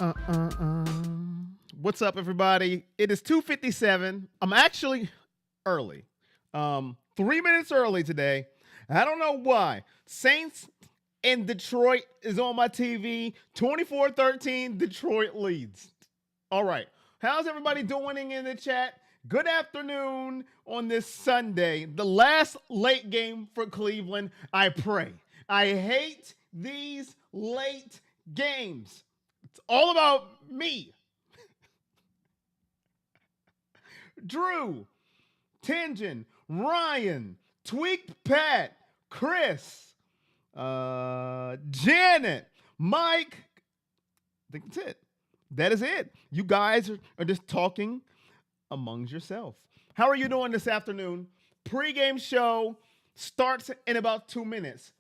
Uh, uh, uh. What's up, everybody? It is 2:57. I'm actually early. 3 minutes early today. I don't know why. Saints in Detroit is on my TV. 24-13, Detroit leads. All right. How's everybody doing in the chat? Good afternoon on this Sunday. The last late game for Cleveland, I pray. I hate these late games. It's all about me. Drew, Tenjin, Ryan, Tweak Pat, Chris, Janet, Mike. I think that's it. That is it. You guys are just talking amongst yourself. How are you doing this afternoon? Pregame show starts in about 2 minutes.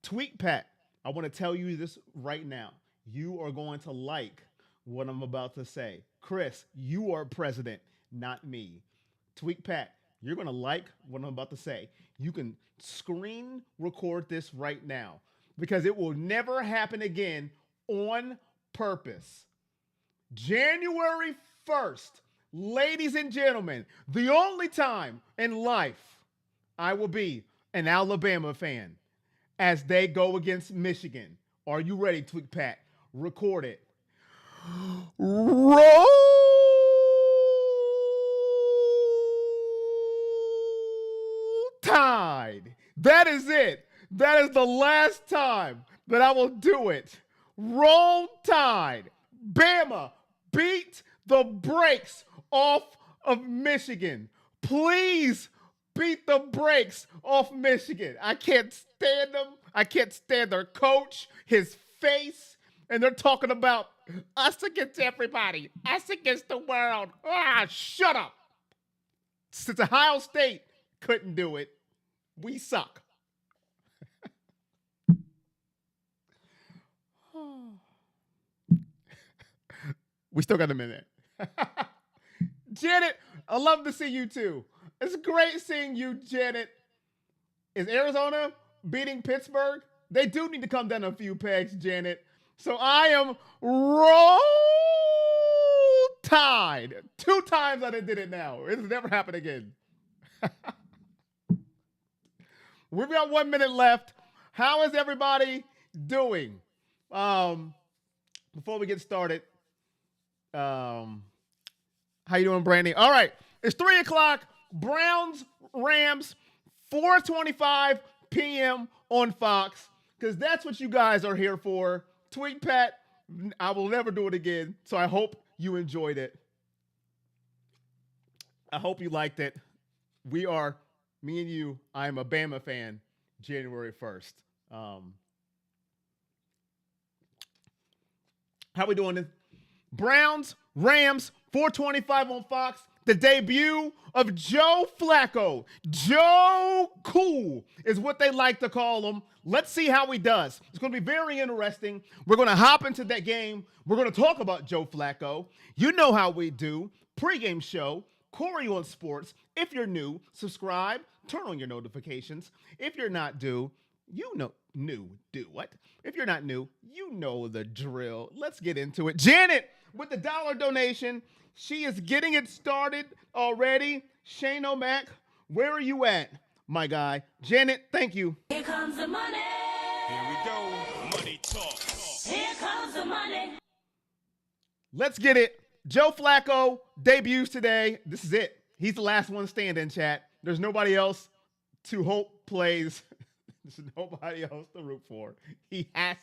Tweak Pat, I want to tell you this right now. You are going to like what I'm about to say. Chris, you are president, not me. Tweak Pat, you're going to like what I'm about to say. You can screen record this right now because it will never happen again on purpose. January 1st, ladies and gentlemen, the only time in life I will be an Alabama fan as they go against Michigan. Are you ready, Tweak Pat? Record it. Roll Tide. That is it. That is the last time that I will do it. Roll Tide. Bama, beat the brakes off of Michigan. Please beat the brakes off Michigan. I can't stand them. I can't stand their coach, his face. And they're talking about us against everybody, us against the world. Ah, shut up. Since Ohio State couldn't do it, we suck. We still got a minute. Janet, I love to see you too. It's great seeing you, Janet. Is Arizona beating Pittsburgh? They do need to come down a few pegs, Janet. So I am roll tide. 2 times I did it now. It's never happened again. We've got 1 minute left. How is everybody doing? Before we get started, how you doing, Brandy? All right, it's 3 o'clock. Browns, Rams, 4:25 p.m. on Fox, because that's what you guys are here for. Tweet Pat, I will never do it again, so I hope you enjoyed it. I hope you liked it. We are, me and you, I am a Bama fan, January 1st. How we doing? Browns, Rams, 4:25 on Fox. The debut of Joe Flacco. Joe Cool is what they like to call him. Let's see how he does. It's going to be very interesting. We're going to hop into that game. We're going to talk about Joe Flacco. You know how we do. Pregame show, Corey on Sports. If you're new, subscribe, turn on your notifications. If you're not do what? If you're not new, you know the drill. Let's get into it. Janet with the $1 donation. She is getting it started already. Shane O'Mac, where are you at, my guy? Janet, thank you. Here comes the money. Here we go. Money talk. Here comes the money. Let's get it. Joe Flacco debuts today. This is it. He's the last one standing, chat. There's nobody else to hope plays. There's nobody else to root for. He has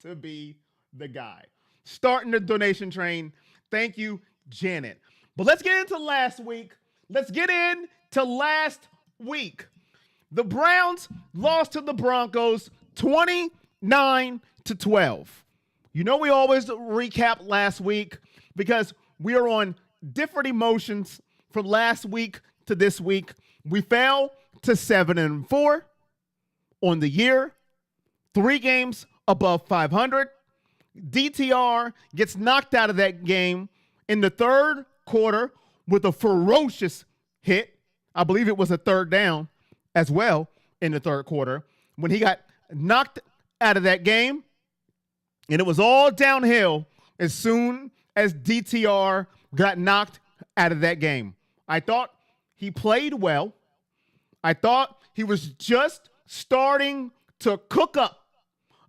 to be the guy. Starting the donation train. Thank you, Janet. But let's get into last week. The Browns lost to the Broncos 29-12. You know we always recap last week because we are on different emotions from last week to this week. We fell to 7-4 on the year, 3 games above 500. DTR gets knocked out of that game in the third quarter with a ferocious hit. I believe it was a third down as well in the third quarter when he got knocked out of that game. And it was all downhill as soon as DTR got knocked out of that game. I thought he played well. I thought he was just starting to cook up.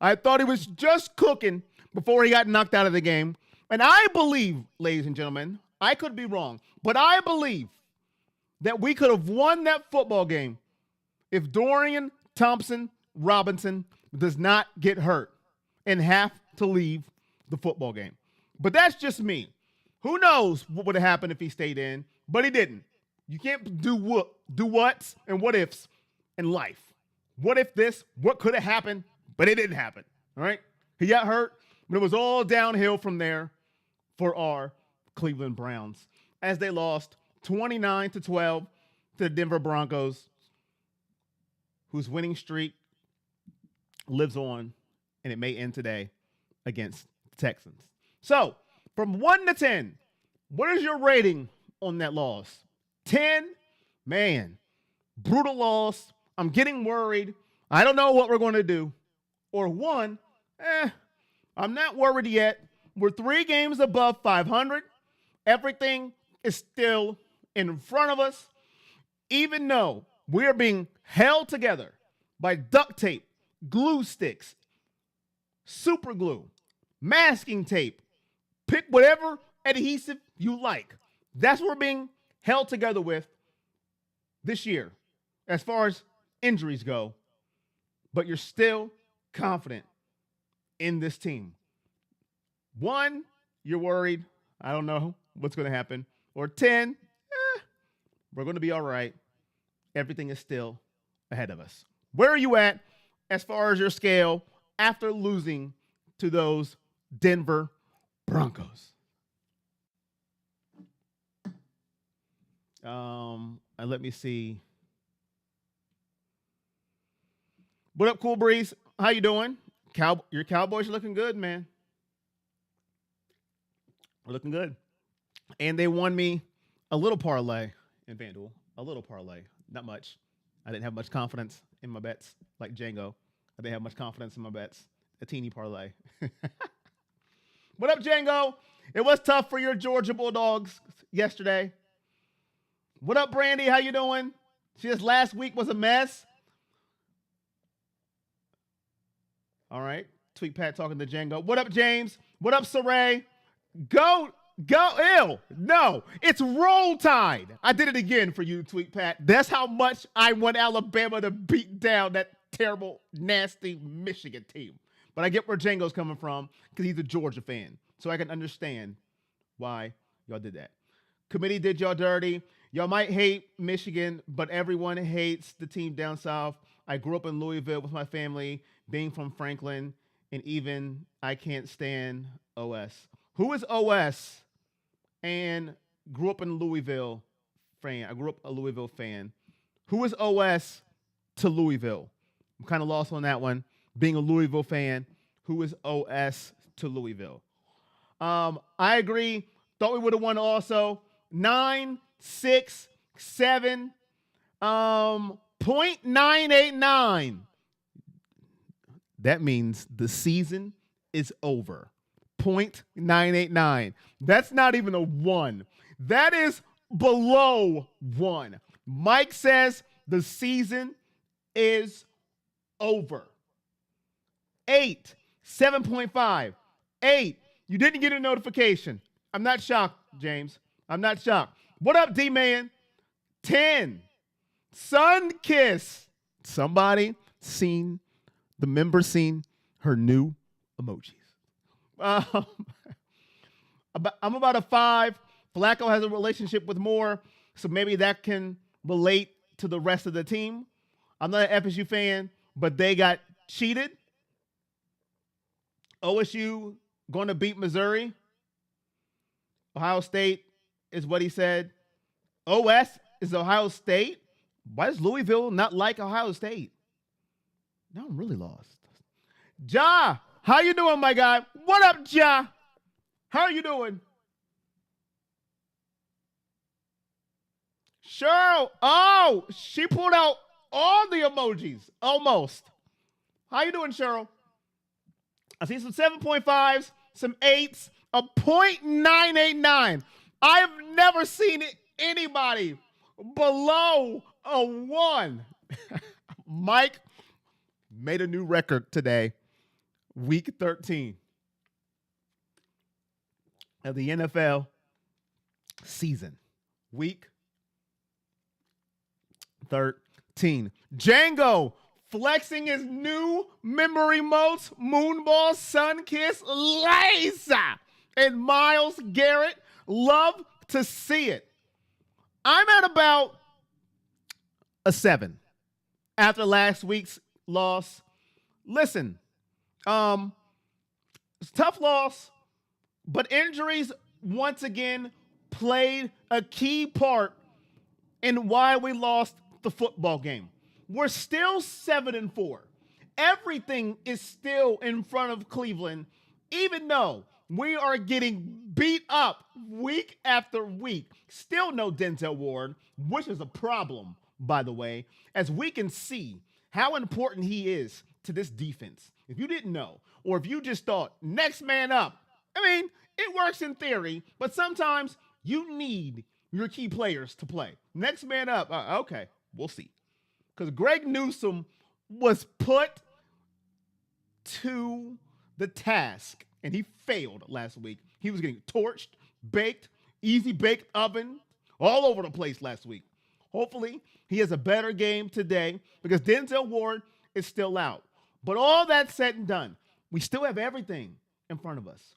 I thought he was just cooking before he got knocked out of the game. And I believe, ladies and gentlemen, I could be wrong, but I believe that we could have won that football game if Dorian Thompson-Robinson does not get hurt and have to leave the football game. But that's just me. Who knows what would have happened if he stayed in, but he didn't. You can't do what's and what ifs in life. What if this? What could have happened? But it didn't happen. All right? He got hurt, but it was all downhill from there for our Cleveland Browns as they lost 29-12 to the Denver Broncos, whose winning streak lives on, and it may end today against the Texans. So, from 1 to 10, what is your rating on that loss? 10, man, brutal loss. I'm getting worried. I don't know what we're going to do. Or 1, I'm not worried yet. We're 3 games above 500. Everything is still in front of us, even though we are being held together by duct tape, glue sticks, super glue, masking tape. Pick whatever adhesive you like. That's what we're being held together with this year as far as injuries go. But you're still confident in this team. 1, you're worried. I don't know what's going to happen. Or 10, we're going to be all right. Everything is still ahead of us. Where are you at as far as your scale after losing to those Denver Broncos? And let me see. What up, Cool Breeze? How you doing? Your Cowboys are looking good, man. We're looking good. And they won me a little parlay in FanDuel. A little parlay. Not much. I didn't have much confidence in my bets like Django. I didn't have much confidence in my bets. A teeny parlay. What up, Django? It was tough for your Georgia Bulldogs yesterday. What up, Brandy? How you doing? Just last week was a mess. All right. Tweet Pat talking to Django. What up, James? What up, Saray? Go, ew. No, it's roll tide. I did it again for you, Tweet Pat. That's how much I want Alabama to beat down that terrible, nasty Michigan team. But I get where Django's coming from because he's a Georgia fan. So I can understand why y'all did that. Committee did y'all dirty. Y'all might hate Michigan, but everyone hates the team down south. I grew up in Louisville with my family, being from Franklin, and even I can't stand OS. Who is OS and grew up in Louisville fan? I grew up a Louisville fan. Who is OS to Louisville? I'm kind of lost on that one. Being a Louisville fan, who is OS to Louisville? I agree. Thought we would have won also. 9, 6, 7, 0.989. That means the season is over. 0.989. That's not even a 1. That is below 1. Mike says the season is over. 8, 7.5. 8. You didn't get a notification. I'm not shocked, James. I'm not shocked. What up, D-Man? 10. Sun kiss. Somebody seen, the member seen her new emojis. I'm about a 5. Flacco has a relationship with Moore, so maybe that can relate to the rest of the team. I'm not an FSU fan, but they got cheated. OSU going to beat Missouri. Ohio State is what he said. OS is Ohio State. Why does Louisville not like Ohio State? Now I'm really lost. Ja, how you doing, my guy? What up, Ja? How are you doing? Cheryl. Oh, she pulled out all the emojis. Almost. How you doing, Cheryl? I see some 7.5s, some 8s, a .989. I have never seen anybody below a 1. Mike made a new record today, week 13 of the NFL season. Week 13. Django flexing his new memory modes, Moonball, Sunkiss, Laser, and Miles Garrett. Love to see it. I'm at about a 7 after last week's loss. Listen, it's a tough loss, but injuries once again played a key part in why we lost the football game. We're still 7-4. Everything is still in front of Cleveland, even though we are getting beat up week after week. Still no Denzel Ward, which is a problem, by the way, as we can see how important he is to this defense. If you didn't know, or if you just thought, next man up, I mean, it works in theory, but sometimes you need your key players to play. Next man up, okay, we'll see. Because Greg Newsome was put to the task, and he failed last week. He was getting torched, baked, easy baked oven, all over the place last week. Hopefully, he has a better game today because Denzel Ward is still out. But all that said and done, we still have everything in front of us.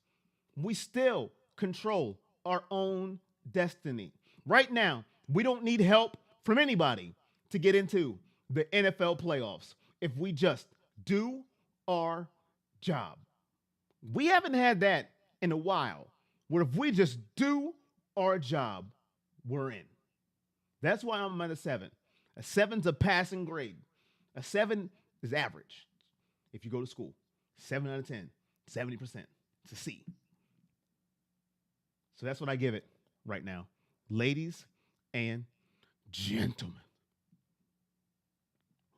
We still control our own destiny. Right now, we don't need help from anybody to get into the NFL playoffs if we just do our job. We haven't had that in a while, where if we just do our job, we're in. That's why I'm at a 7. A 7's a passing grade. A 7 is average if you go to school. 7 out of 10, 70%. It's a C. So that's what I give it right now. Ladies and gentlemen.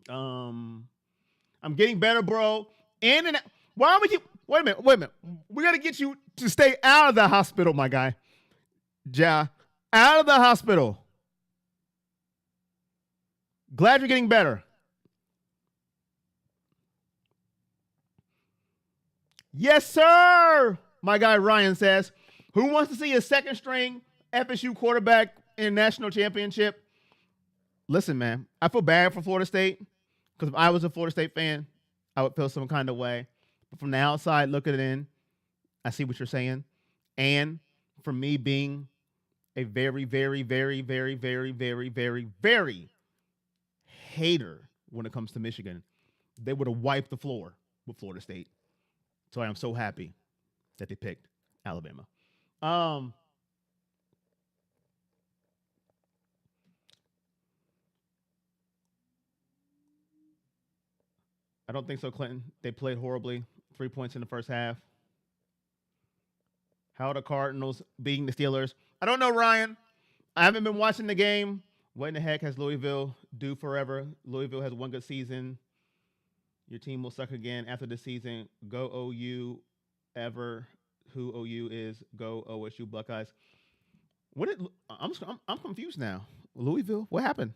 I'm getting better, bro. And why don't we keep... Wait a minute. We got to get you to stay out of the hospital, my guy. Ja, out of the hospital. Glad you're getting better. Yes, sir, my guy Ryan says. Who wants to see a second string FSU quarterback in a national championship? Listen, man, I feel bad for Florida State because if I was a Florida State fan, I would feel some kind of way. But from the outside looking in, I see what you're saying. And for me being a very, very, very, very, very, very, very, very hater when it comes to Michigan, they would have wiped the floor with Florida State. So I am so happy that they picked Alabama. I don't think so, Clinton. They played horribly. 3 points in the first half. How are the Cardinals beating the Steelers? I don't know, Ryan. I haven't been watching the game. What in the heck has Louisville do forever? Louisville has one good season. Your team will suck again after the season. Go OU ever. Who OU is. Go OSU Buckeyes. I'm confused now. Louisville? What happened?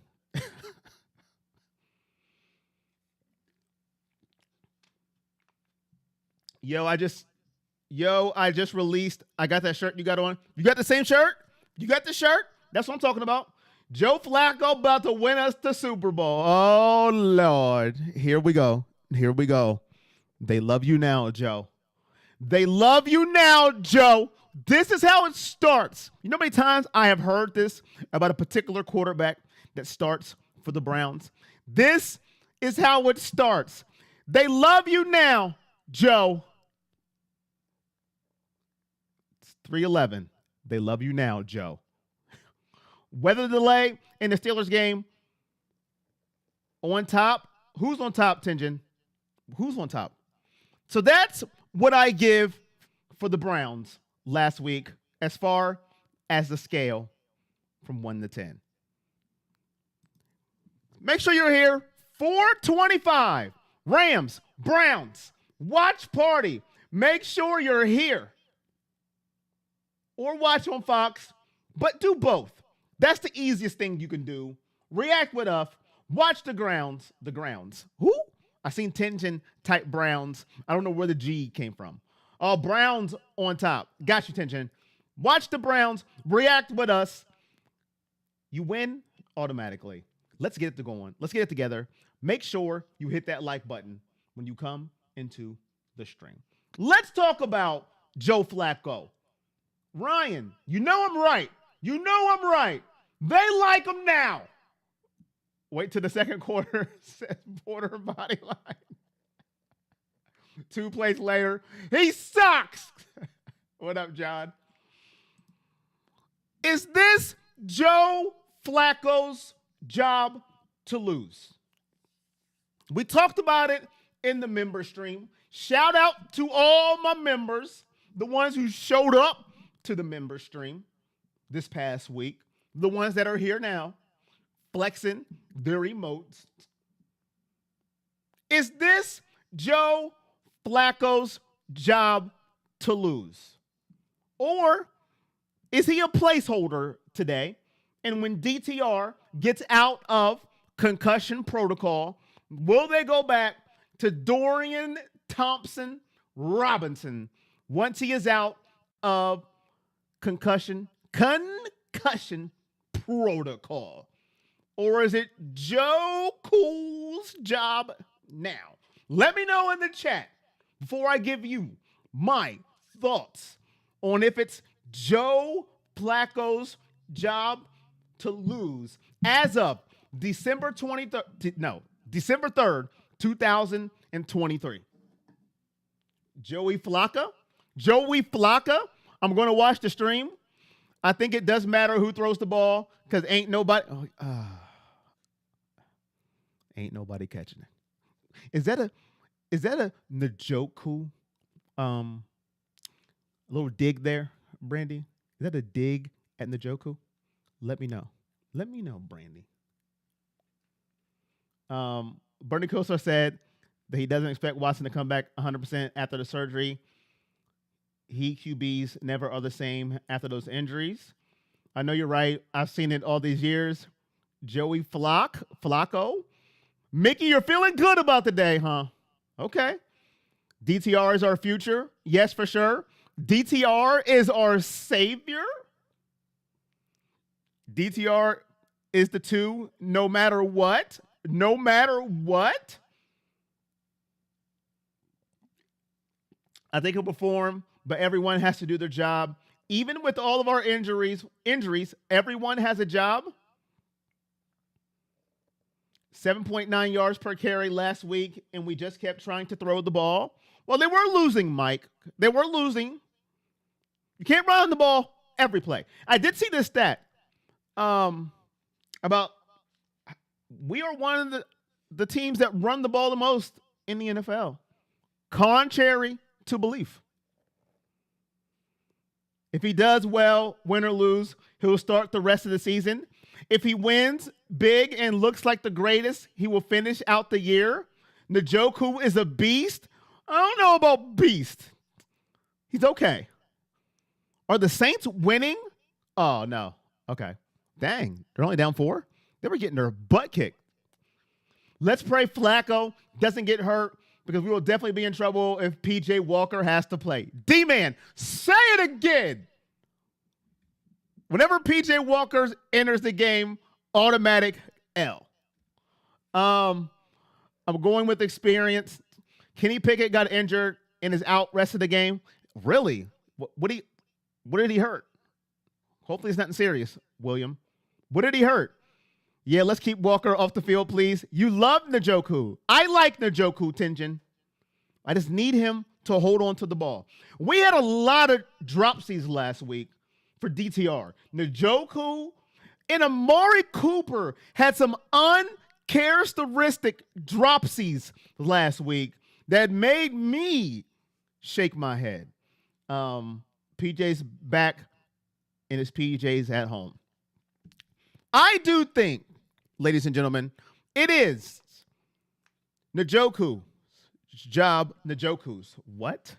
I just released. I got that shirt you got on. You got the same shirt? You got the shirt? That's what I'm talking about. Joe Flacco about to win us the Super Bowl. Oh, Lord. Here we go. They love you now, Joe. They love you now, Joe. This is how it starts. You know how many times I have heard this about a particular quarterback that starts for the Browns? This is how it starts. They love you now, Joe. It's 3:11. They love you now, Joe. Weather delay in the Steelers game. On top. Who's on top, Tingen? Who's on top? So that's what I give for the Browns last week as far as the scale from 1 to 10. Make sure you're here. 425. Rams, Browns, watch party. Make sure you're here. or watch on Fox, but do both. That's the easiest thing you can do. React with us. Watch the grounds. The grounds. Who? I seen Tension type Browns. I don't know where the G came from. Browns on top. Got you, Tension. Watch the Browns. React with us. You win automatically. Let's get it going. Let's get it together. Make sure you hit that like button when you come into the stream. Let's talk about Joe Flacco. Ryan, you know I'm right. You know I'm right. They like him now. Wait till the second quarter, says Porter body line. 2 plays later, he sucks. What up, John? Is this Joe Flacco's job to lose? We talked about it in the member stream. Shout out to all my members, the ones who showed up to the member stream this past week, the ones that are here now, flexing their emotes. Is this Joe Flacco's job to lose? Or is he a placeholder today? And when DTR gets out of concussion protocol, will they go back to Dorian Thompson Robinson once he is out of concussion protocol? Or is it Joe Cool's job now? Let me know in the chat before I give you my thoughts on if it's Joe Flacco's job to lose as of December 3rd, 2023. Joey Flacco. I'm going to watch the stream. I think it does matter who throws the ball because ain't nobody catching it. Is that a Njoku little dig there, Brandy? Is that a dig at Njoku? Let me know. Let me know, Brandy. Bernie Kosar said that he doesn't expect Watson to come back 100% after the surgery. He QBs never are the same after those injuries. I know you're right. I've seen it all these years. Joey Flacco. Mickey, you're feeling good about the day, huh? Okay. DTR is our future. Yes, for sure. DTR is our savior. DTR is the 2 no matter what. No matter what. I think he'll perform, but everyone has to do their job. Even with all of our injuries, everyone has a job. 7.9 yards per carry last week, and we just kept trying to throw the ball. Well, they were losing, Mike. They were losing. You can't run the ball every play. I did see this stat about we are one of the teams that run the ball the most in the NFL, contrary to belief. If he does well, win or lose, he'll start the rest of the season. If he wins big and looks like the greatest, he will finish out the year. Njoku is a beast. I don't know about beast. He's okay. Are the Saints winning? Oh, no. Okay. Dang. They're only down 4? They were getting their butt kicked. Let's pray Flacco doesn't get hurt because we will definitely be in trouble if P.J. Walker has to play. D-Man, say it again. Whenever P.J. Walker enters the game, automatic L. I'm going with experience. Kenny Pickett got injured and is out rest of the game. Really? What did he hurt? Hopefully it's nothing serious, William. What did he hurt? Yeah, let's keep Walker off the field, please. You love Njoku. I like Njoku, Tenjin. I just need him to hold on to the ball. We had a lot of dropsies last week for DTR. Njoku and Amari Cooper had some uncharacteristic dropsies last week that made me shake my head. PJ's back in his PJs at home. I do think, ladies and gentlemen, it is Njoku's job. Njoku's what?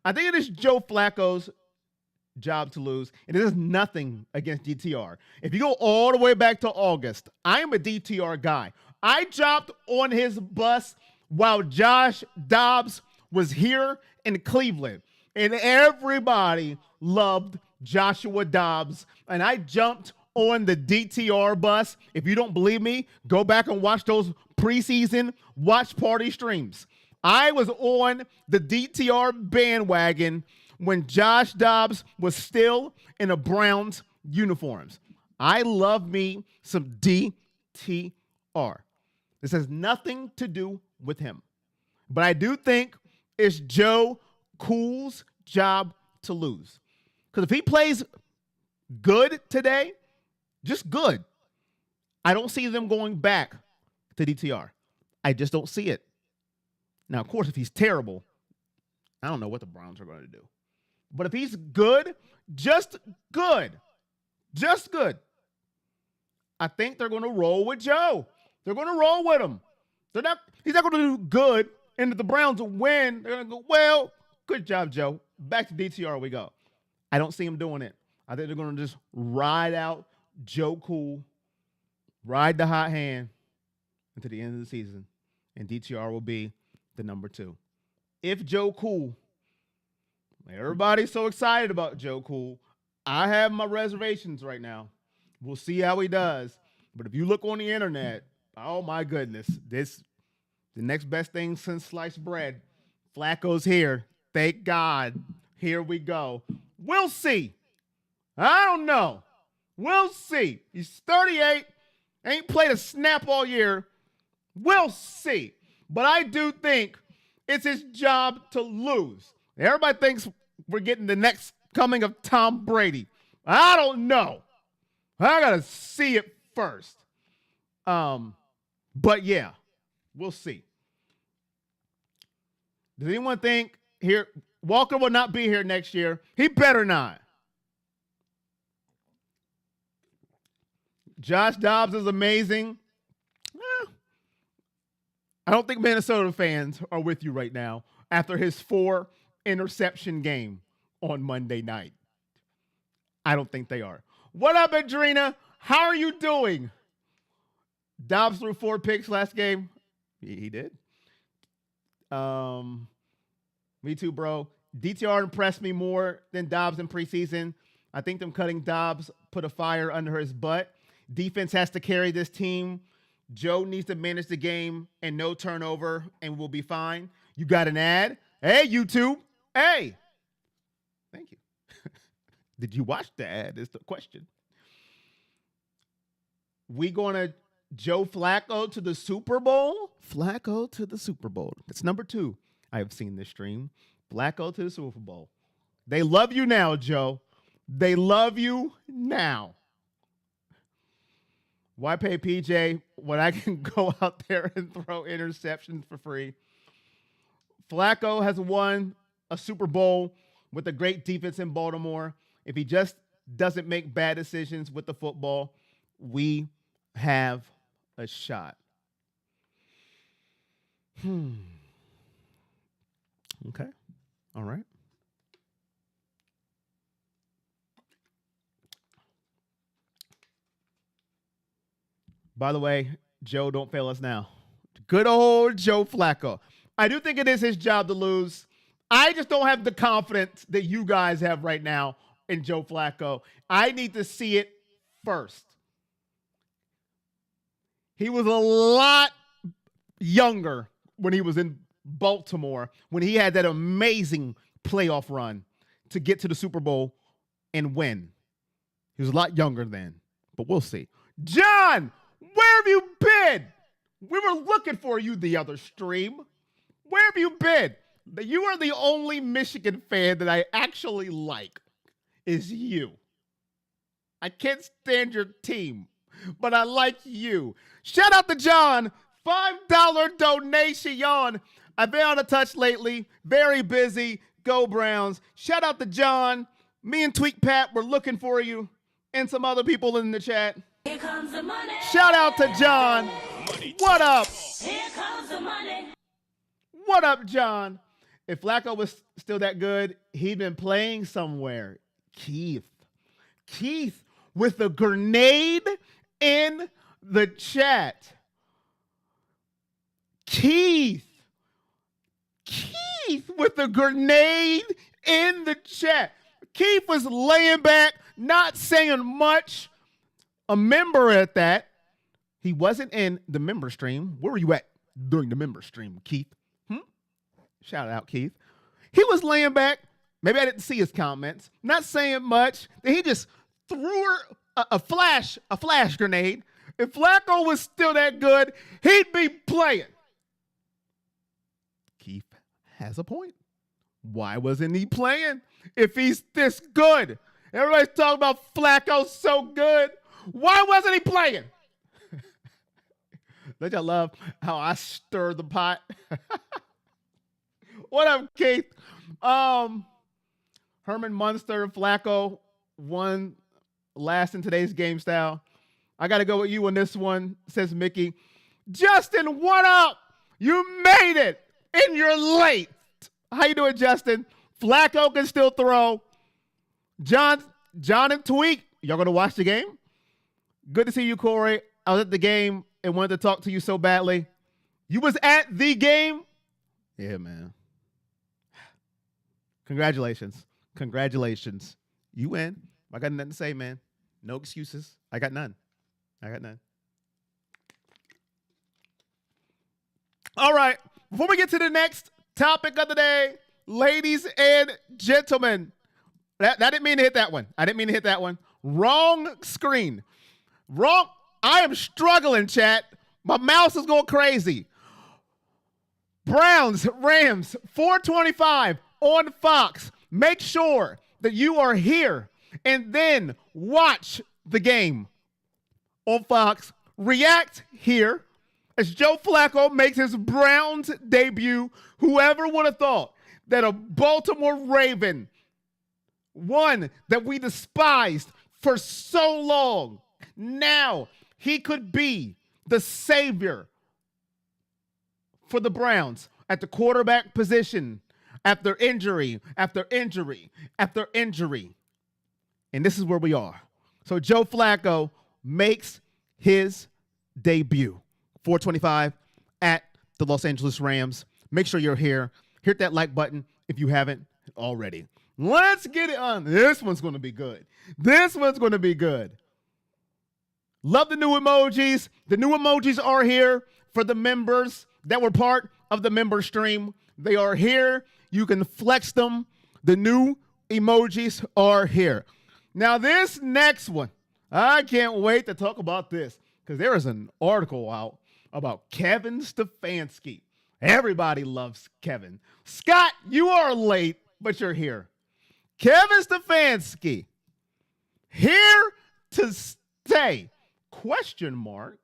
I think it is Joe Flacco's job to lose. And it is nothing against DTR. If you go all the way back to August, I am a DTR guy. I jumped on his bus while Josh Dobbs was here in Cleveland. And everybody loved Joshua Dobbs. And I jumped on the DTR bus. If you don't believe me, go back and watch those preseason watch party streams. I was on the DTR bandwagon when Josh Dobbs was still in a Browns uniforms. I love me some DTR. This has nothing to do with him. But I do think it's Joe Cool's job to lose. Because if he plays good today, just good, I don't see them going back to DTR. I just don't see it. Now, of course, if he's terrible, I don't know what the Browns are going to do. But if he's good, just good, I think they're going to roll with Joe. They're going to roll with him. He's not going to do good, and if the Browns win, they're going to go, well, good job, Joe. Back to DTR we go. I don't see him doing it. I think they're going to just ride out Joe Cool, ride the hot hand until the end of the season, and DTR will be the number 2. If Joe Cool, everybody's so excited about Joe Cool, I have my reservations right now. We'll see how he does. But if you look on the internet, oh my goodness, the next best thing since sliced bread. Flacco's here. Thank God. Here we go. We'll see. I don't know. We'll see. He's 38. Ain't played a snap all year. We'll see. But I do think it's his job to lose. Everybody thinks we're getting the next coming of Tom Brady. I don't know. I got to see it first. But yeah, we'll see. Does anyone think here Walker will not be here next year? He better not. Josh Dobbs is amazing. I don't think Minnesota fans are with you right now after his 4 interception game on Monday night. I don't think they are. What up, Adrena? How are you doing? Dobbs threw 4 picks last game. He did. Me too, bro. DTR impressed me more than Dobbs in preseason. I think them cutting Dobbs put a fire under his butt. Defense has to carry this team. Joe needs to manage the game and no turnover, and we'll be fine. You got an ad? Hey, YouTube. Hey. Thank you. Did you watch the ad is the question. We going to Joe Flacco to the Super Bowl? Flacco to the Super Bowl. That's number 2 I have seen this stream. Flacco to the Super Bowl. They love you now, Joe. They love you now. Why pay PJ when I can go out there and throw interceptions for free? Flacco has won a Super Bowl with a great defense in Baltimore. If he just doesn't make bad decisions with the football, we have a shot. Okay. All right. By the way, Joe, don't fail us now. Good old Joe Flacco. I do think it is his job to lose. I just don't have the confidence that you guys have right now in Joe Flacco. I need to see it first. He was a lot younger when he was in Baltimore, when he had that amazing playoff run to get to the Super Bowl and win. He was a lot younger then, but we'll see. John, where have you been? We were looking for you the other stream. Where have you been? You are the only Michigan fan that I actually like, is you. I can't stand your team, but I like you. Shout out to John. $5 donation. I've been out of touch lately. Very busy. Go Browns. Shout out to John. Me and Tweak Pat were looking for you and some other people in the chat. Here comes the money. Shout out to John. What up? Here comes the money. What up, John? if Flacco was still that good, he'd been playing somewhere. Keith with a grenade in the chat. Keith with a grenade in the chat. Keith was laying back, not saying much. A member at that. He wasn't in the member stream. Where were you at during the member stream, Keith? Shout out, Keith. He was laying back. Maybe I didn't see his comments. Not saying much. Then he just threw her a flash grenade. If Flacco was still that good, he'd be playing. Keith has a point. Why wasn't he playing if he's this good? Everybody's talking about Flacco so good. Why wasn't he playing? Don't y'all love how I stir the pot? What up, Keith? Herman Munster and Flacco won last in today's game style. I got to go with you on this one, says Mickey. Justin, what up? You made it, and you're late. How you doing, Justin? Flacco can still throw. John and Tweak, y'all going to watch the game? Good to see you, Corey. I was at the game and wanted to talk to you so badly. You was at the game? Yeah, man. Congratulations. You win. I got nothing to say, man. No excuses. I got none. All right. Before we get to the next topic of the day, ladies and gentlemen, I didn't mean to hit that one. Wrong screen. Wrong. I am struggling, chat. My mouse is going crazy. Browns, Rams, 425 on Fox. Make sure that you are here and then watch the game on Fox. React here as Joe Flacco makes his Browns debut. Whoever would have thought that a Baltimore Raven, one that we despised for so long, now he could be the savior for the Browns at the quarterback position after injury. And this is where we are. So Joe Flacco makes his debut. 425 at the Los Angeles Rams. Make sure you're here. Hit that like button if you haven't already. Let's get it on. This one's going to be good. Love the new emojis. The new emojis are here for the members that were part of the member stream. They are here. You can flex them. The new emojis are here. Now, this next one, I can't wait to talk about this because there is an article out about Kevin Stefanski. Everybody loves Kevin. Scott, you are late, but you're here. Kevin Stefanski, here to stay. Question mark.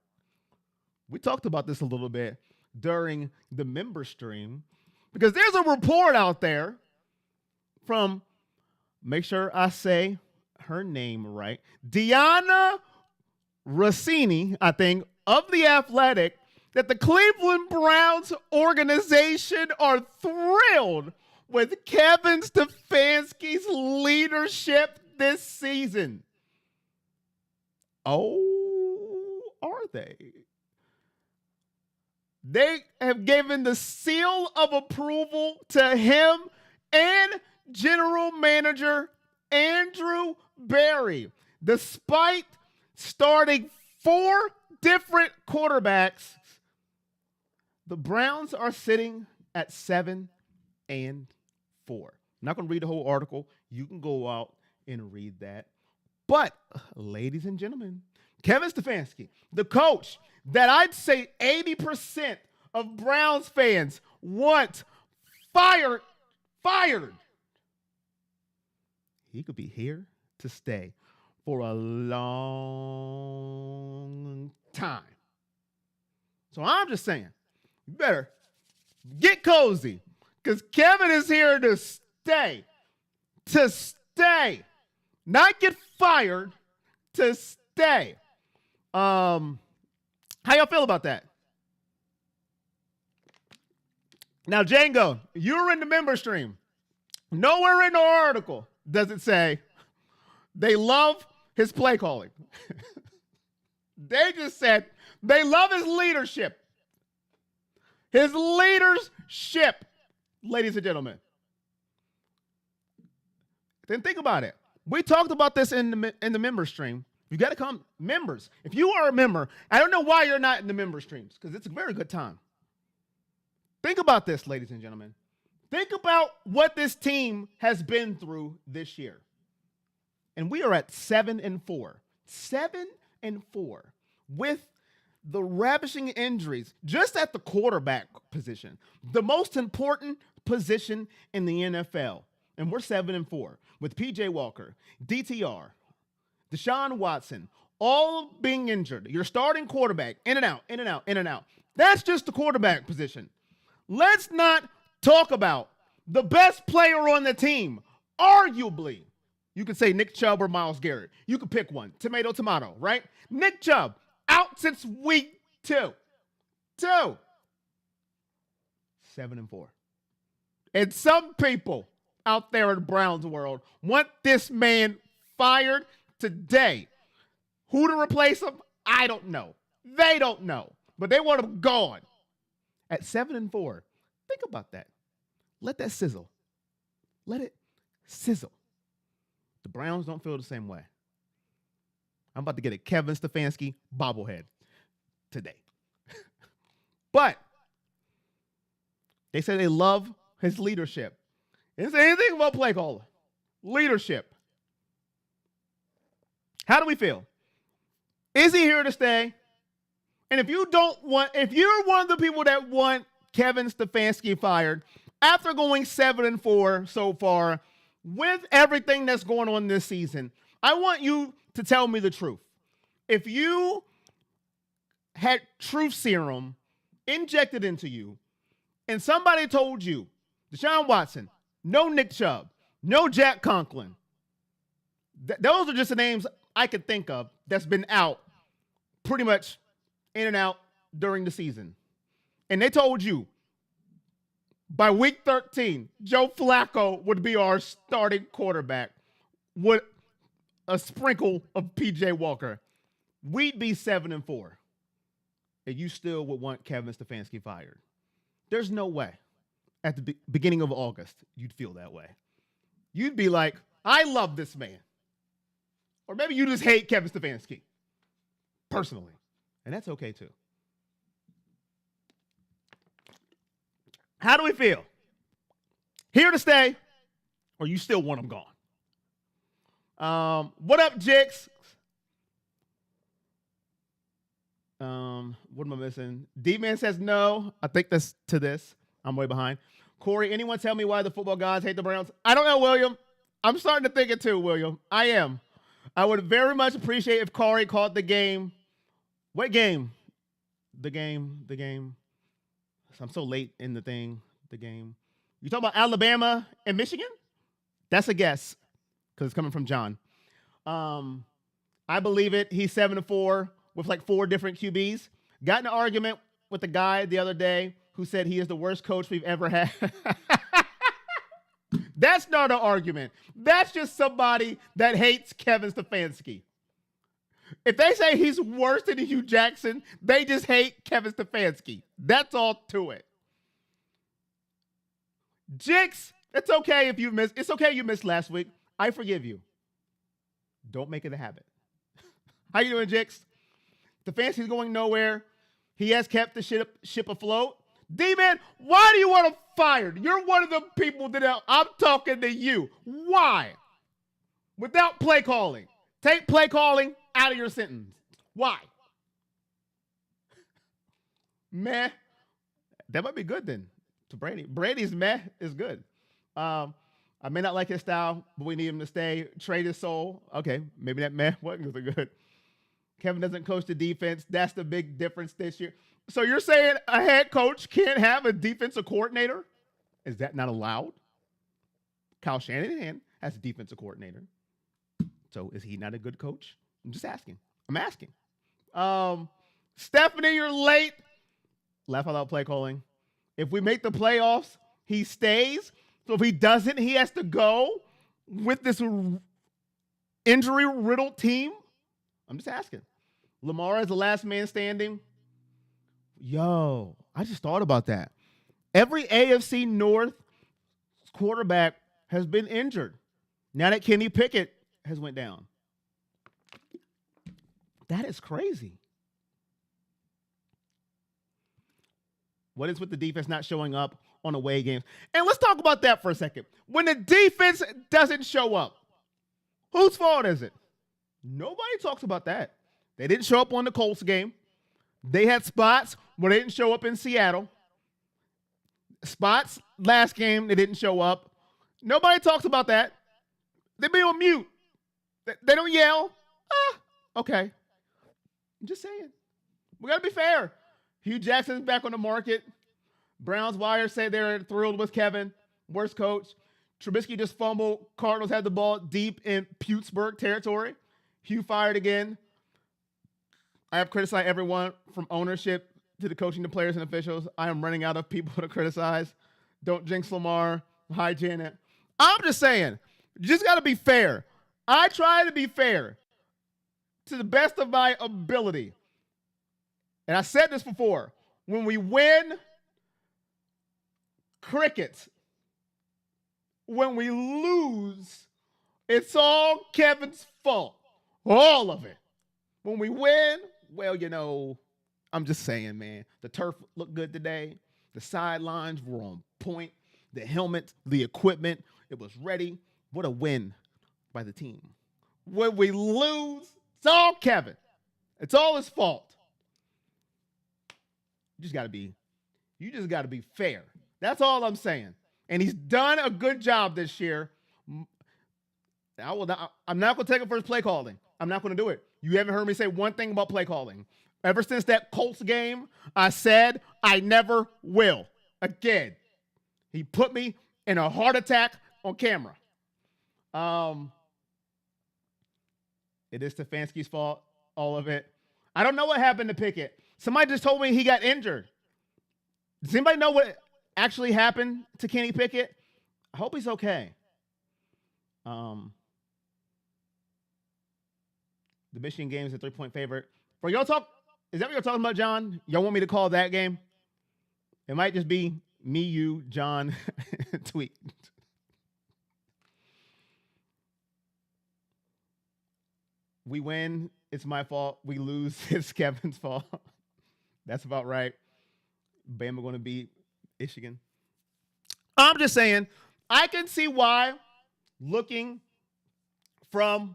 We talked about this a little bit during the member stream because there's a report out there from, make sure I say her name right, Deanna Rossini, I think, of The Athletic, that the Cleveland Browns organization are thrilled with Kevin Stefanski's leadership this season. Oh, are they? They have given the seal of approval to him and general manager Andrew Berry, despite starting 4 different quarterbacks. The Browns are sitting at 7-4. I'm not going to read the whole article. You can go out and read that. But, ladies and gentlemen, Kevin Stefanski, the coach that I'd say 80% of Browns fans want fired. He could be here to stay for a long time. So I'm just saying, you better get cozy because Kevin is here to stay. Not get fired, to stay. How y'all feel about that? Now, Django, you're in the member stream. Nowhere in the article does it say they love his play calling. They just said they love his leadership. His leadership, ladies and gentlemen. Then think about it. We talked about this in the member stream. You got to come members. If you are a member, I don't know why you're not in the member streams because it's a very good time. Think about this, ladies and gentlemen. Think about what this team has been through this year. And we are at 7-4. 7-4 with the ravishing injuries just at the quarterback position, the most important position in the NFL. And we're 7-4 with PJ Walker, DTR, Deshaun Watson, all being injured. Your starting quarterback, in and out, in and out, in and out. That's just the quarterback position. Let's not talk about the best player on the team. Arguably, you could say Nick Chubb or Myles Garrett. You could pick one. Tomato, tomato, right? Nick Chubb, out since week 2. 7-4. And some people out there in the Browns world want this man fired today. Who to replace him? I don't know. They don't know. But they want him gone. At 7-4. Think about that. Let that sizzle. Let it sizzle. The Browns don't feel the same way. I'm about to get a Kevin Stefanski bobblehead today. But they say they love his leadership. They didn't say anything about play caller. Leadership. How do we feel? Is he here to stay? And if you're one of the people that want Kevin Stefanski fired, after going 7-4 so far, with everything that's going on this season, I want you to tell me the truth. If you had truth serum injected into you, and somebody told you, Deshaun Watson, no Nick Chubb, no Jack Conklin, those are just the names I could think of that's been out pretty much in and out during the season. And they told you by week 13, Joe Flacco would be our starting quarterback with a sprinkle of PJ Walker. We'd be 7-4. And you still would want Kevin Stefanski fired. There's no way at the beginning of August you'd feel that way. You'd be like, I love this man. Or maybe you just hate Kevin Stefanski personally. And that's okay too. How do we feel? Here to stay, or you still want him gone? What up, Jix? What am I missing? D-Man says no. I think that's to this. I'm way behind. Corey, anyone tell me why the football gods hate the Browns? I don't know, William. I'm starting to think it too, William. I am. I would very much appreciate if Corey called the game. What game? The game. I'm so late in the thing. The game. You talking about Alabama and Michigan? That's a guess because it's coming from John. I believe it. He's 7-4 with like 4 different QBs. Got in an argument with a guy the other day who said he is the worst coach we've ever had. That's not an argument. That's just somebody that hates Kevin Stefanski. If they say he's worse than Hugh Jackson, they just hate Kevin Stefanski. That's all to it. Jix, it's okay if you missed. It's okay you missed last week. I forgive you. Don't make it a habit. How you doing, Jix? Stefanski's going nowhere. He has kept the ship afloat. D-Man, why do you want him fired? You're one of the people that I'm talking to you. Why? Without play calling. Take play calling out of your sentence. Why? Meh. That might be good then to Brady. Brady's meh is good. I may not like his style, but we need him to stay. Trade his soul. Okay, maybe that meh wasn't so good. Kevin doesn't coach the defense. That's the big difference this year. So you're saying a head coach can't have a defensive coordinator? Is that not allowed? Kyle Shanahan has a defensive coordinator. So is he not a good coach? I'm just asking. I'm asking. Stephanie, you're late. Laugh out loud play calling. If we make the playoffs, he stays. So if he doesn't, he has to go with this injury-riddled team. I'm just asking. Lamar is the last man standing. Yo, I just thought about that. Every AFC North quarterback has been injured. Now that Kenny Pickett has went down. That is crazy. What is with the defense not showing up on away games? And let's talk about that for a second. When the defense doesn't show up, whose fault is it? Nobody talks about that. They didn't show up on the Colts game. They had spots where they didn't show up in Seattle. Spots last game, they didn't show up. Nobody talks about that. They be on mute. They don't yell. Okay. I'm just saying. We got to be fair. Hugh Jackson's back on the market. Browns Wire say they're thrilled with Kevin. Worst coach. Trubisky just fumbled. Cardinals had the ball deep in Pittsburgh territory. Hugh fired again. I have criticized everyone from ownership to the coaching, the players, and officials. I am running out of people to criticize. Don't jinx Lamar. Hi, Janet. I'm just saying, you just got to be fair. I try to be fair to the best of my ability. And I said this before. When we win, crickets. When we lose, it's all Kevin's fault. All of it. When we win, well, you know, I'm just saying, man. The turf looked good today. The sidelines were on point. The helmet, the equipment, it was ready. What a win by the team. When we lose, it's all Kevin. It's all his fault. You just got to be fair. That's all I'm saying. And he's done a good job this year. I'm not going to take it for his play calling. I'm not going to do it. You haven't heard me say one thing about play calling. Ever since that Colts game, I said I never will. Again, he put me in a heart attack on camera. It is Stefanski's fault, all of it. I don't know what happened to Pickett. Somebody just told me he got injured. Does anybody know what actually happened to Kenny Pickett? I hope he's okay. The Michigan game is a 3-point favorite. For y'all talk, is that what you're talking about, John? Y'all want me to call that game? It might just be me, you, John, tweet. We win, it's my fault. We lose, it's Kevin's fault. That's about right. Bama going to beat Michigan. I'm just saying, I can see why, looking from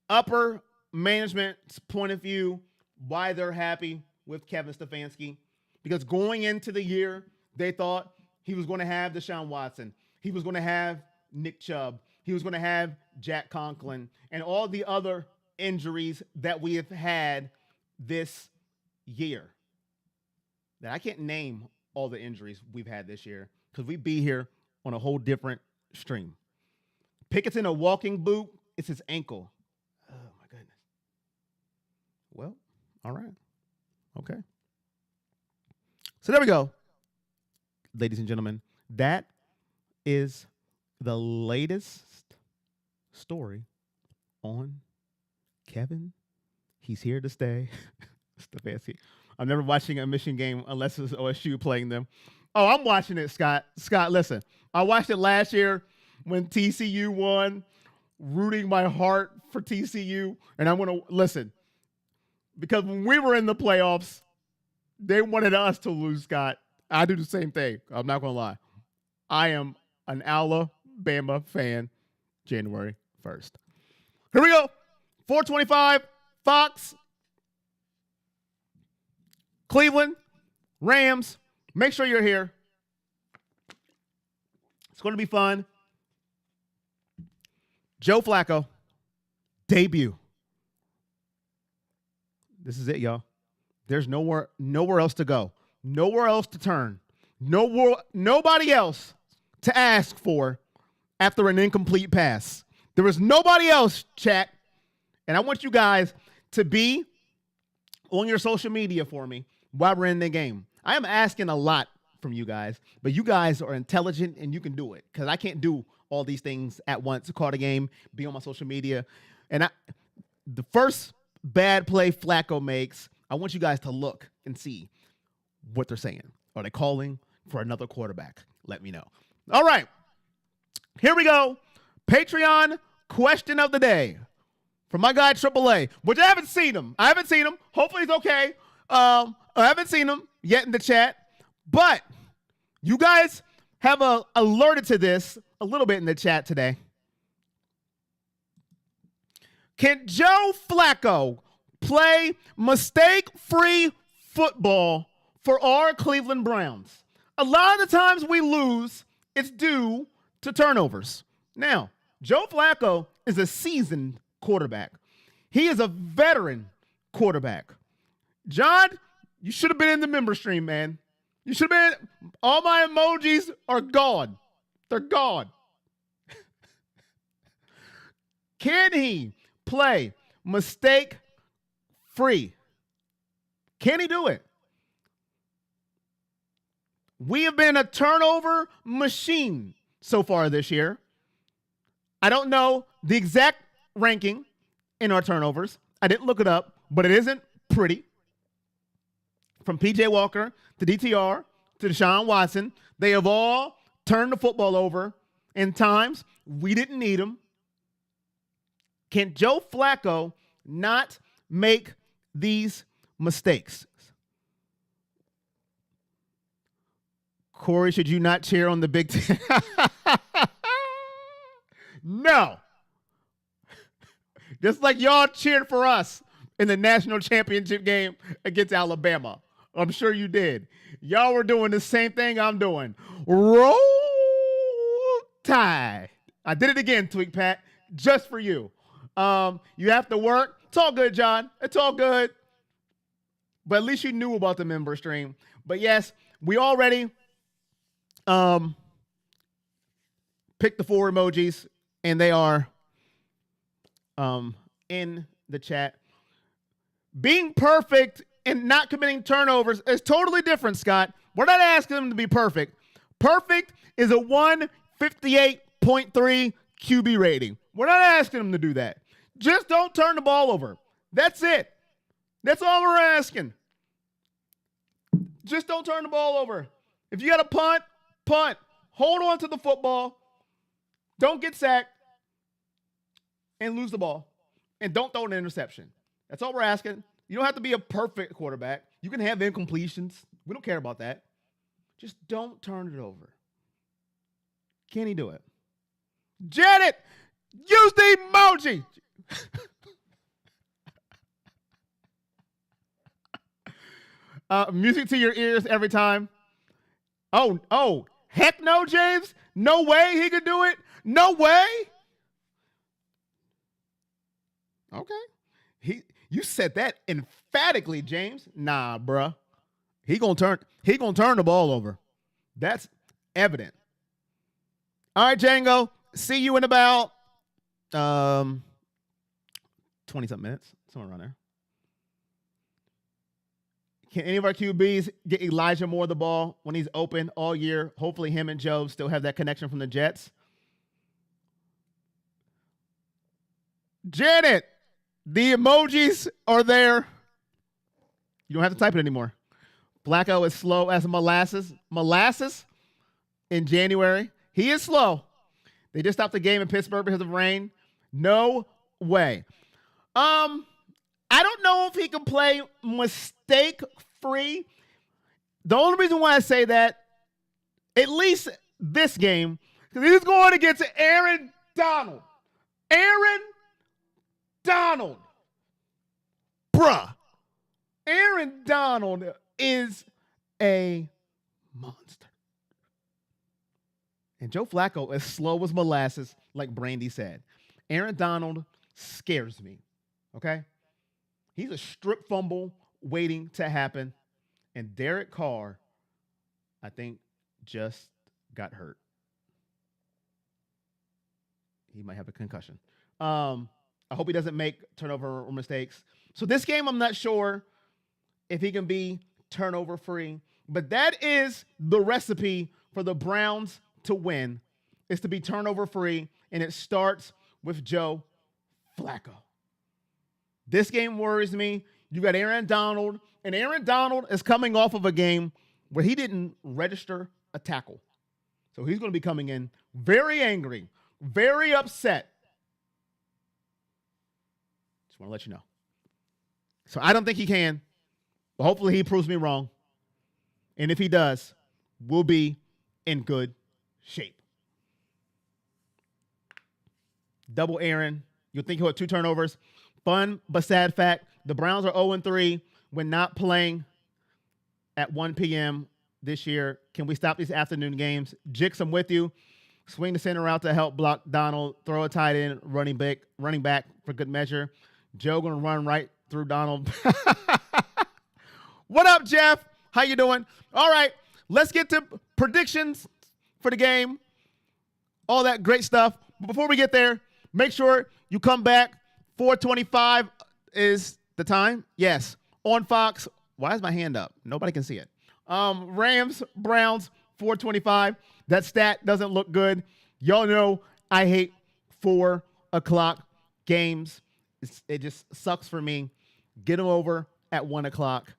upper management's point of view, why they're happy with Kevin Stefanski. Because going into the year, they thought he was going to have Deshaun Watson. He was going to have Nick Chubb. He was going to have Jack Conklin and all the other injuries that we have had this year. Now, I can't name all the injuries we've had this year because we'd be here on a whole different stream. Pickett's in a walking boot. It's his ankle. Oh, my goodness. Well, all right. Okay. So there we go. Ladies and gentlemen, that is the latest story on Kevin. He's here to stay. Stefanski. I'm never watching a Michigan game unless it's OSU playing them. Oh, I'm watching it, Scott. Scott, listen. I watched it last year when TCU won, rooting my heart for TCU. And I'm going to listen. Because when we were in the playoffs, they wanted us to lose, Scott. I do the same thing. I'm not going to lie. I am an Alabama fan January 1st. Here we go. 425, Fox, Cleveland, Rams. Make sure you're here. It's going to be fun. Joe Flacco, debut. This is it, y'all. There's nowhere else to go. Nowhere else to turn. Nobody else to ask for after an incomplete pass. There is nobody else, chat. And I want you guys to be on your social media for me while we're in the game. I am asking a lot from you guys, but you guys are intelligent and you can do it because I can't do all these things at once. Call the game, be on my social media, and the first bad play Flacco makes, I want you guys to look and see what they're saying. Are they calling for another quarterback? Let me know. All right, here we go. Patreon question of the day from my guy AAA, which I haven't seen him. Hopefully he's okay. I haven't seen him yet in the chat, but you guys have alerted to this a little bit in the chat today. Can Joe Flacco play mistake-free football for our Cleveland Browns? A lot of the times we lose, it's due to turnovers. Now, Joe Flacco is a seasoned quarterback. He is a veteran quarterback. John, you should have been in the member stream, man. You should have been. All my emojis are gone. They're gone. Can he play mistake-free? Can he do it? We have been a turnover machine so far this year. I don't know the exact ranking in our turnovers. I didn't look it up, but it isn't pretty. From P.J. Walker to DTR to Deshaun Watson, they have all turned the football over in times we didn't need them. Can Joe Flacco not make these mistakes? Corey, should you not cheer on the Big Ten? No. Just like y'all cheered for us in the national championship game against Alabama. I'm sure you did. Y'all were doing the same thing I'm doing. Roll Tide. I did it again, Tweak Pat, just for you. You have to work. It's all good, John. It's all good. But at least you knew about the member stream. But yes, we already picked the 4 emojis, and they are in the chat. Being perfect and not committing turnovers is totally different, Scott. We're not asking them to be perfect. Perfect is a 158.3 QB rating. We're not asking them to do that. Just don't turn the ball over. That's it. That's all we're asking. Just don't turn the ball over. If you got to punt, punt. Hold on to the football. Don't get sacked and lose the ball. And don't throw an interception. That's all we're asking. You don't have to be a perfect quarterback. You can have incompletions. We don't care about that. Just don't turn it over. Can he do it? Janet, use the emoji. Music to your ears every time. Oh, heck no, James. No way he could do it. No way. Okay. You said that emphatically, James. Nah, bruh. He gonna turn the ball over. That's evident. All right, Django. See you in about 20-something minutes. Somewhere around there. Can any of our QBs get Elijah Moore the ball when he's open all year? Hopefully him and Joe still have that connection from the Jets. Janet, the emojis are there. You don't have to type it anymore. Flacco is slow as molasses. Molasses in January. He is slow. They just stopped the game in Pittsburgh because of rain. No way. I don't know if he can play mistake-free. The only reason why I say that, at least this game, because he's going against Aaron Donald. Aaron Donald. Bruh. Aaron Donald is a monster. And Joe Flacco is slow as molasses, like Brandy said. Aaron Donald scares me. Okay? He's a strip fumble waiting to happen. And Derek Carr, I think, just got hurt. He might have a concussion. I hope he doesn't make turnover or mistakes. So this game, I'm not sure if he can be turnover free. But that is the recipe for the Browns to win, is to be turnover free, and it starts with Joe Flacco. This game worries me. You got Aaron Donald, and Aaron Donald is coming off of a game where he didn't register a tackle. So he's going to be coming in very angry, very upset. Just want to let you know. So I don't think he can, but hopefully he proves me wrong. And if he does, we'll be in good shape. Double Aaron. You'll think he'll have 2 turnovers. Fun but sad fact, the Browns are 0-3 when not playing at 1 p.m. this year. Can we stop these afternoon games? Jix, I'm with you. Swing the center out to help block Donald. Throw a tight end, running back for good measure. Joe going to run right through Donald. What up, Jeff? How you doing? All right, let's get to predictions for the game. All that great stuff. But before we get there, make sure you come back. 4:25 is the time. Yes, on Fox. Why is my hand up? Nobody can see it. Rams, Browns, 4:25. That stat doesn't look good. Y'all know I hate 4 o'clock games. It just sucks for me. Get them over at 1 o'clock.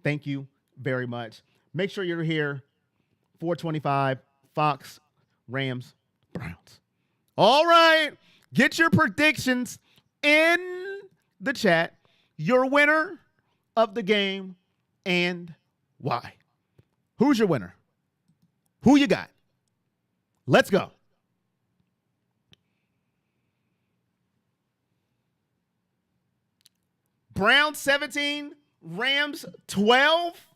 Thank you very much. Make sure you're here. 4:25, Fox, Rams, Browns. All right. Get your predictions in the chat. Your winner of the game and why. Who's your winner? Who you got? Let's go. Browns 17, Rams 12.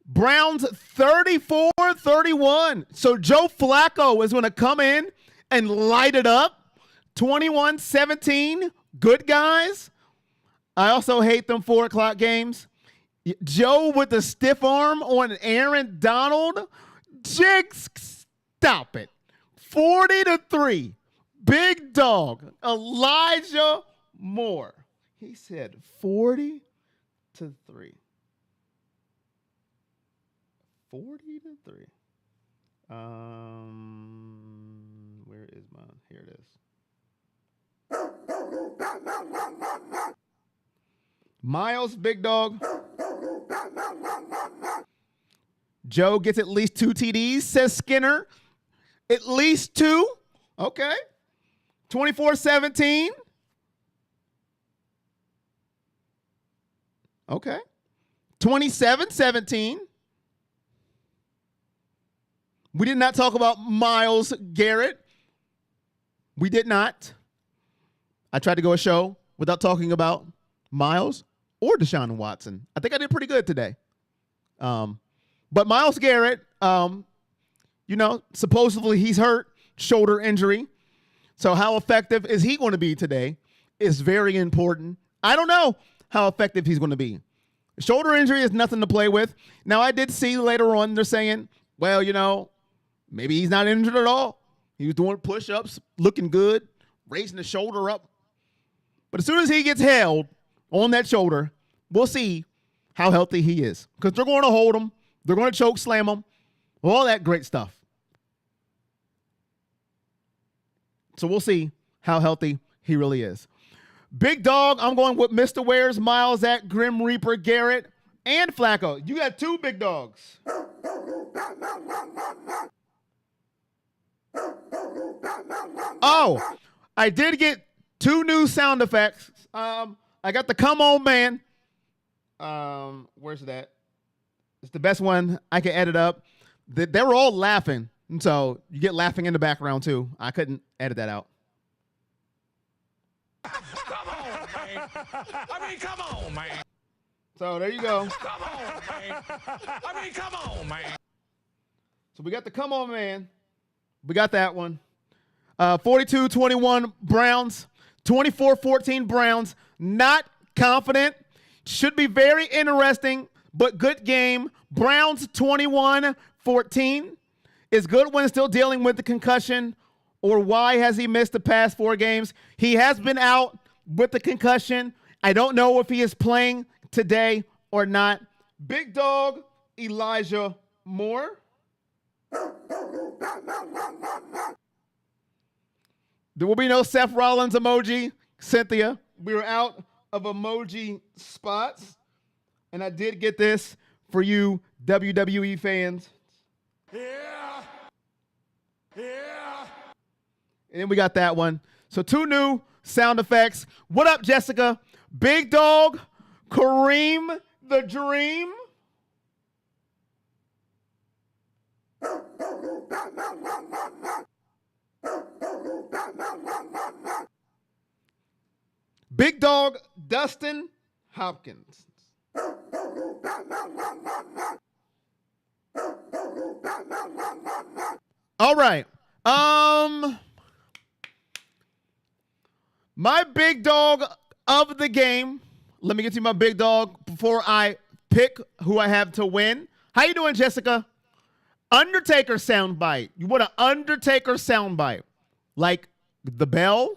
Browns 34-31. So Joe Flacco is going to come in and light it up. 21-17. Good guys. I also hate them 4 o'clock games. Joe with the stiff arm on Aaron Donald. Jigs, stop it. 40-3. Big dog. Elijah Moore. He said 40-3. 40-3. Where is mine? Here it is. Miles, big dog. Joe gets at least 2 TDs, says Skinner. At least 2. Okay. 24-17. Okay. 27-17. We did not talk about Myles Garrett. We did not. I tried to go a show without talking about Myles or Deshaun Watson. I think I did pretty good today. But Myles Garrett, supposedly he's hurt, shoulder injury. So how effective is he going to be today is very important. I don't know how effective he's going to be. Shoulder injury is nothing to play with. Now, I did see later on they're saying, well, maybe he's not injured at all. He was doing push-ups, looking good, raising the shoulder up. But as soon as he gets held on that shoulder, we'll see how healthy he is. Because they're going to hold him. They're going to choke slam him. All that great stuff. So we'll see how healthy he really is. Big dog, I'm going with Mr. Where's Miles at Grim Reaper Garrett and Flacco. You got 2 big dogs. Oh, I did get 2 new sound effects. I got the come on man. Where's that? It's the best one. I can edit up. They were all laughing. And so you get laughing in the background too. I couldn't edit that out. Come on, man. I mean, come on, man. So there you go. Come on, man. I mean, come on, man. So we got the come on man. We got that one. 42-21 Browns. 24-14 Browns. Not confident. Should be very interesting, but good game. Browns 21-14. Is Goodwin still dealing with the concussion, or why has he missed the past 4 games? He has been out with the concussion. I don't know if he is playing today or not. Big dog, Elijah Moore. There will be no Seth Rollins emoji, Cynthia. We were out of emoji spots. And I did get this for you WWE fans. Yeah. Yeah. And then we got that one. So 2 new sound effects. What up, Jessica? Big Dog, Kareem the Dream. Big Dog, Dustin Hopkins. All right. My big dog of the game. Let me get to my big dog before I pick who I have to win. How you doing, Jessica? Undertaker soundbite. You want an Undertaker soundbite? Like the bell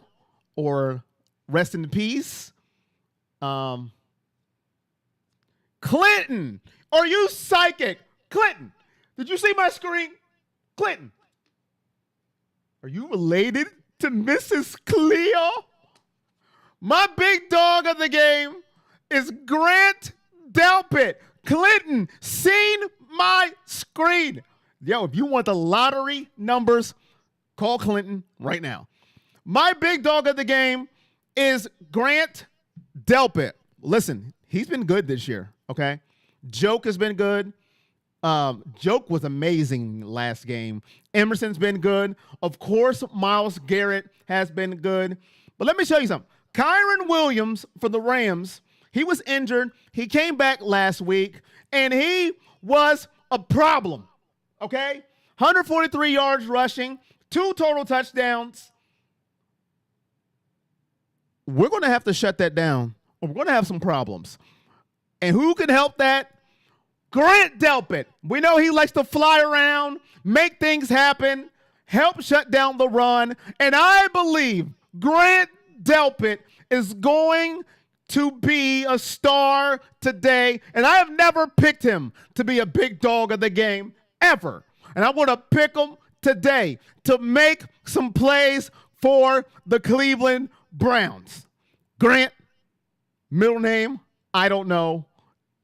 or rest in peace? Clinton. Are you psychic? Clinton. Did you see my screen? Clinton. Are you related to Mrs. Cleo? My big dog of the game is Grant Delpit. Clinton, seen my screen. Yo, if you want the lottery numbers, call Clinton right now. My big dog of the game is Grant Delpit. Listen, he's been good this year, okay? Joke has been good. Joke was amazing last game. Emerson's been good. Of course, Myles Garrett has been good. But let me show you something. Kyron Williams for the Rams, he was injured. He came back last week, and he was a problem, okay? 143 yards rushing, 2 total touchdowns. We're going to have to shut that down, or we're going to have some problems. And who can help that? Grant Delpit. We know he likes to fly around, make things happen, help shut down the run. And I believe Grant Delpit is going to be a star today. And I have never picked him to be a big dog of the game, ever. And I want to pick him today to make some plays for the Cleveland Browns. Grant, middle name, I don't know,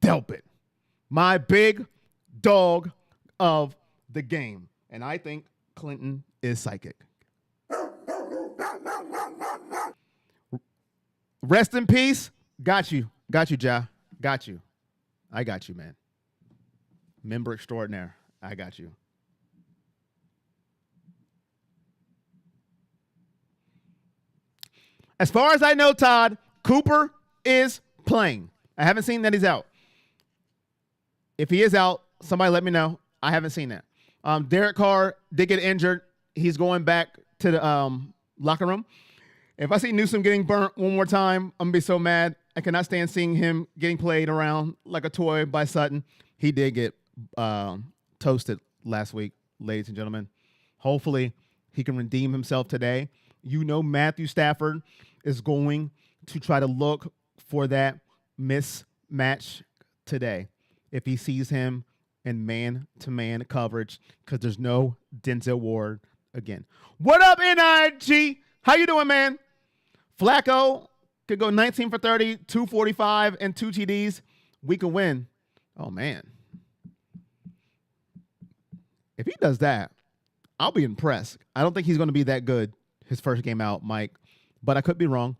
Delpit. My big dog of the game. And I think Clinton is psychic. Rest in peace. Got you. Got you, Ja. Got you. I got you, man. Member extraordinaire. I got you. As far as I know, Todd, Cooper is playing. I haven't seen that he's out. If he is out, somebody let me know. I haven't seen that. Derek Carr did get injured. He's going back to the locker room. If I see Newsom getting burnt one more time, I'm going to be so mad. I cannot stand seeing him getting played around like a toy by Sutton. He did get toasted last week, ladies and gentlemen. Hopefully, he can redeem himself today. You know Matthew Stafford is going to try to look for that mismatch today if he sees him in man-to-man coverage, because there's no Denzel Ward again. What up, NIG? How you doing, man? Flacco could go 19 for 30, 245, and 2 TDs. We could win. Oh, man. If he does that, I'll be impressed. I don't think he's going to be that good his first game out, Mike, but I could be wrong.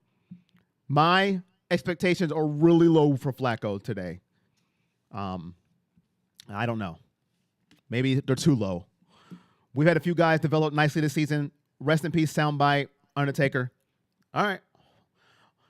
My expectations are really low for Flacco today. I don't know. Maybe they're too low. We've had a few guys develop nicely this season. Rest in peace, soundbite, Undertaker. All right.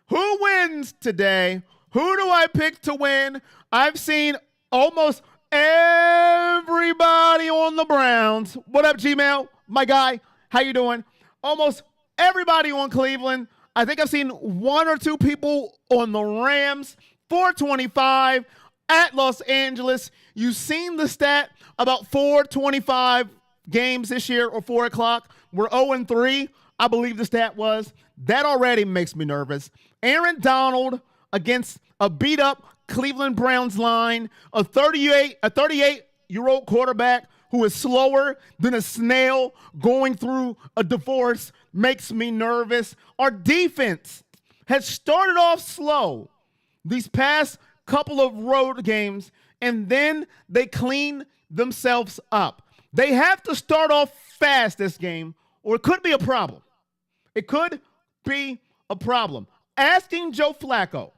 Who wins today? Who do I pick to win? I've seen almost everybody on the Browns. What up, Gmail? My guy, how you doing? Almost everybody on Cleveland. I think I've seen 1 or 2 people on the Rams. 425 at Los Angeles. You've seen the stat about 425 games this year, or 4 o'clock. We're 0-3, I believe the stat was. That already makes me nervous. Aaron Donald against a beat-up Cleveland Browns line, a 38-year-old quarterback who is slower than a snail going through a divorce makes me nervous. Our defense has started off slow these past couple of road games, and then they clean themselves up. They have to start off fast this game, or it could be a problem. It could be a problem. Asking Joe Flacco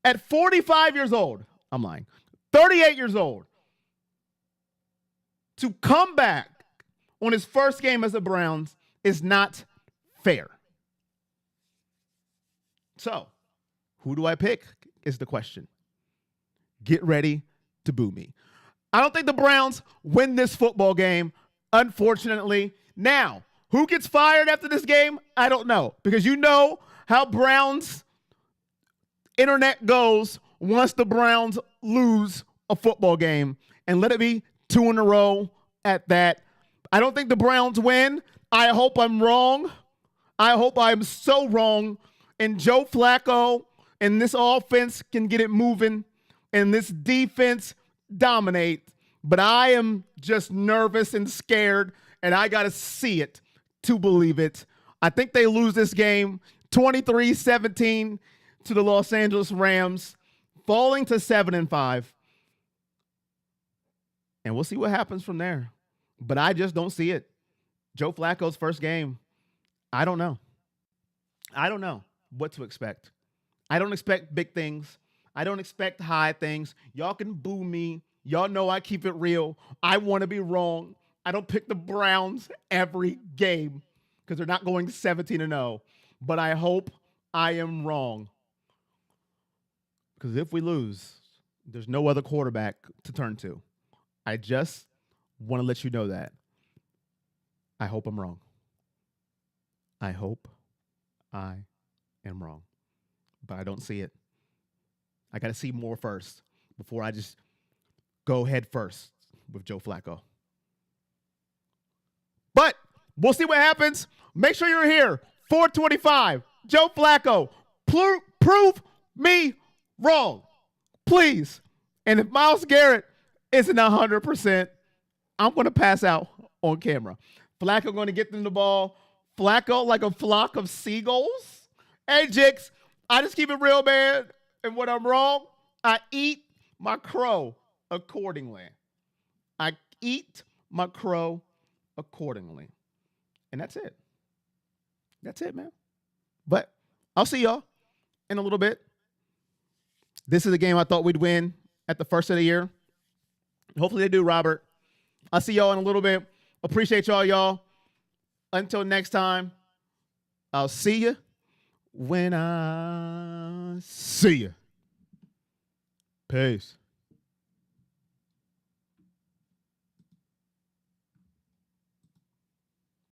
at 45 years old, I'm lying, 38 years old, to come back on his first game as the Browns is not fair. So, who do I pick is the question. Get ready to boo me. I don't think the Browns win this football game, unfortunately. Now, who gets fired after this game? I don't know, because you know how Browns internet goes once the Browns lose a football game, and let it be 2 in a row at that. I don't think the Browns win. I hope I'm wrong. I hope I'm so wrong. And Joe Flacco and this offense can get it moving and this defense dominate. But I am just nervous and scared, and I got to see it to believe it. I think they lose this game 23-17 to the Los Angeles Rams, falling to 7-5. And we'll see what happens from there. But I just don't see it. Joe Flacco's first game, I don't know. I don't know what to expect. I don't expect big things. I don't expect high things. Y'all can boo me. Y'all know I keep it real. I want to be wrong. I don't pick the Browns every game because they're not going 17-0. But I hope I am wrong. Because if we lose, there's no other quarterback to turn to. I just want to let you know that. I hope I'm wrong. I hope I am wrong. But I don't see it. I got to see more first before I just go head first with Joe Flacco. But we'll see what happens. Make sure you're here. 425. Joe Flacco. Prove me wrong. Please. And if Myles Garrett isn't 100%, I'm going to pass out on camera. Flacco going to get them the ball. Flacco like a flock of seagulls. Hey, Jix, I just keep it real, man. And when I'm wrong, I eat my crow accordingly. I eat my crow accordingly. And that's it. That's it, man. But I'll see y'all in a little bit. This is a game I thought we'd win at the first of the year. Hopefully they do, Robert. I'll see y'all in a little bit. Appreciate y'all. Until next time, I'll see you when I see you. Peace.